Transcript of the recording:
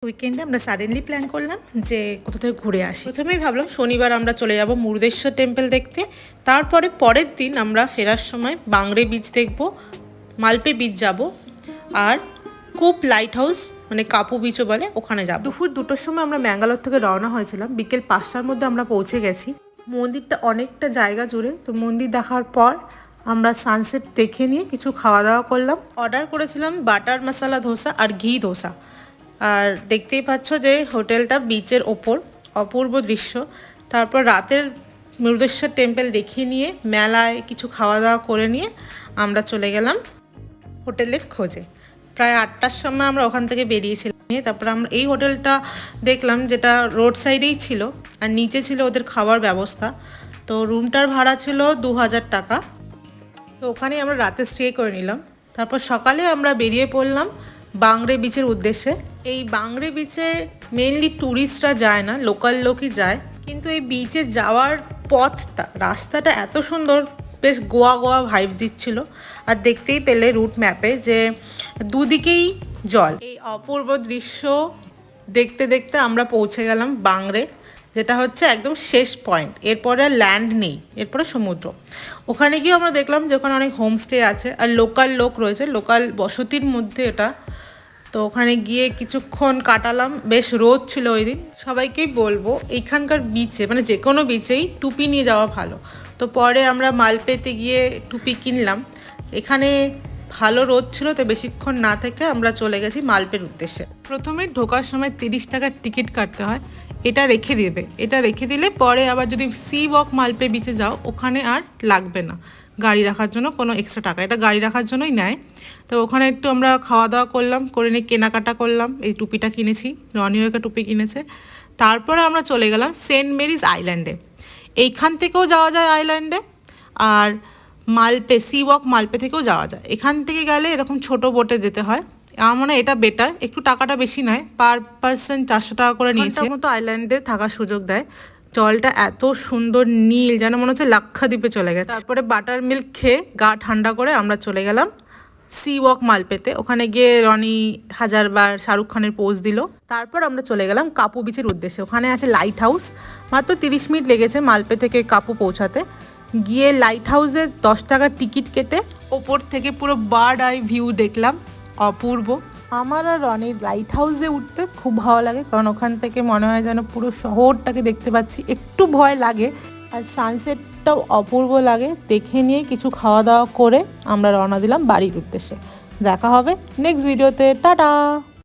উইকেন্ডে আমরা suddenly plan করলাম যে কোথা থেকে ঘুরে আসি। প্রথমেই ভাবলাম শনিবার আমরা চলে যাব মুরুদেশ্বর টেম্পল দেখতে, তারপরে পরের দিন আমরা ফেরার সময় বাংরে বিচ দেখব, মালপে বিচ যাব, আর কূপ লাইট হাউস মানে কাপু বিচও বলে ওখানে যাব। দুপুর 2টোর সময় আমরা ম্যাঙ্গালোর থেকে রওনা হয়েছিলাম, বিকেল 5টার মধ্যে আমরা পৌঁছে গেছি। মন্দিরটা অনেকটা জায়গা জুড়ে, তো মন্দির দেখার পর আমরা সানসেট দেখে নিয়ে কিছু খাওয়া দাওয়া করলাম। অর্ডার করেছিলাম বাটার মশলা ধোসা আর ঘি ধোসা। আর দেখতেই পাচ্ছ যে হোটেলটা বিচের ওপর, অপূর্ব দৃশ্য। তারপর রাতের মুরুদেশ্বর টেম্পল দেখিয়ে নিয়ে মেলায় কিছু খাওয়া দাওয়া করে নিয়ে আমরা চলে গেলাম হোটেলের খোঁজে। প্রায় 8টার সময় আমরা ওখান থেকে বেরিয়েছিলাম। তারপর আমরা এই হোটেলটা দেখলাম যেটা রোড সাইডেই ছিল, আর নিচে ছিল ওদের খাওয়ার ব্যবস্থা। তো রুমটার ভাড়া ছিল 2000 টাকা। তো ওখানেই আমরা রাতে স্টে করে নিলাম। তারপর সকালে আমরা বেরিয়ে পড়লাম বাংরে বিচের উদ্দেশ্যে। এই বাংরে বিচে মেনলি ট্যুরিস্টরা যায় না, লোকাল লোকই যায়। কিন্তু এই বিচে যাওয়ার পথটা, রাস্তাটা এত সুন্দর, বেশ গোয়া গোয়া ভাইব দিচ্ছিল। আর দেখতেই পেলে রুট ম্যাপে যে দুদিকেই জল। এই অপূর্ব দৃশ্য দেখতে দেখতে আমরা পৌঁছে গেলাম বাংরে, যেটা হচ্ছে একদম শেষ পয়েন্ট। এরপরে আর ল্যান্ড নেই, এরপরে সমুদ্র। ওখানে গিয়ে আমরা দেখলাম যে ওখানে অনেক হোমস্টে আছে আর লোকাল লোক রয়েছে, লোকাল বসতির মধ্যে এটা। তো ওখানে গিয়ে কিছুক্ষণ কাটালাম, বেশ রোদ ছিল ওই দিন। সবাইকেই বলবো এইখানকার বিচে মানে যে কোনো বিচেই টুপি নিয়ে যাওয়া ভালো। তো পরে আমরা মালপেতে গিয়ে টুপি কিনলাম। এখানে ভালো রোদ ছিল, তো বেশিক্ষণ না থেকে আমরা চলে গেছি মালপের উদ্দেশ্যে। প্রথমে ঢোকার সময় 30 টাকার টিকিট কাটতে হয়, এটা রেখে দেবে। এটা রেখে দিলে পরে আবার যদি সি ওয়াক মালপে বিচে যাও ওখানে আর লাগবে না গাড়ি রাখার জন্য কোনো এক্সট্রা টাকা, এটা গাড়ি রাখার জন্যই নেয়। তো ওখানে একটু আমরা খাওয়া দাওয়া করলাম, করে নিয়ে কেনাকাটা করলাম। এই টুপিটা কিনেছি, রনিও একটা টুপি কিনেছে। তারপরে আমরা চলে গেলাম সেন্ট মেরিজ আইল্যান্ডে। এইখান থেকেও যাওয়া যায় আইল্যান্ডে, আর মালপে সি ওয়াক মালপে থেকেও যাওয়া যায়। এখান থেকে গেলে এরকম ছোট বোটে যেতে হয়। আমার মনে হয় এটা বেটার, একটু টাকাটা বেশি নেয়, পার পার্সন 400 টাকা করে নিয়েছে। মতো আইল্যান্ডে থাকার সুযোগ দেয়। জলটা এত সুন্দর নীল, যেন মনে হচ্ছে লাক্ষাদ্বীপে চলে গেছে। তারপরে বাটার মিল্ক খেয়ে গা ঠান্ডা করে আমরা চলে গেলাম সি ওয়াক মালপেতে। ওখানে গিয়ে রনি হাজারবার শাহরুখ খানের পোজ দিল। তারপর আমরা চলে গেলাম কাপু বিচের উদ্দেশ্যে। ওখানে আছে লাইট হাউস। মাত্র 30 মিনিট লেগেছে মালপে থেকে কাপু পৌঁছাতে। গিয়ে লাইট হাউসে 10 টাকার টিকিট কেটে ওপর থেকে পুরো বার্ড আই ভিউ দেখলাম, অপূর্ব। আমার আর রনির লাইট হাউসে উঠতে খুব ভালো লাগে, কারণ ওখান থেকে মনে হয় যেন পুরো শহরটাকে দেখতে পাচ্ছি। একটু ভয় লাগে, আর সানসেটটাও অপূর্ব লাগে। দেখে নিয়ে কিছু খাওয়া দাওয়া করে আমরা রওনা দিলাম বাড়ির উদ্দেশ্যে। দেখা হবে নেক্সট ভিডিওতে, টাটা।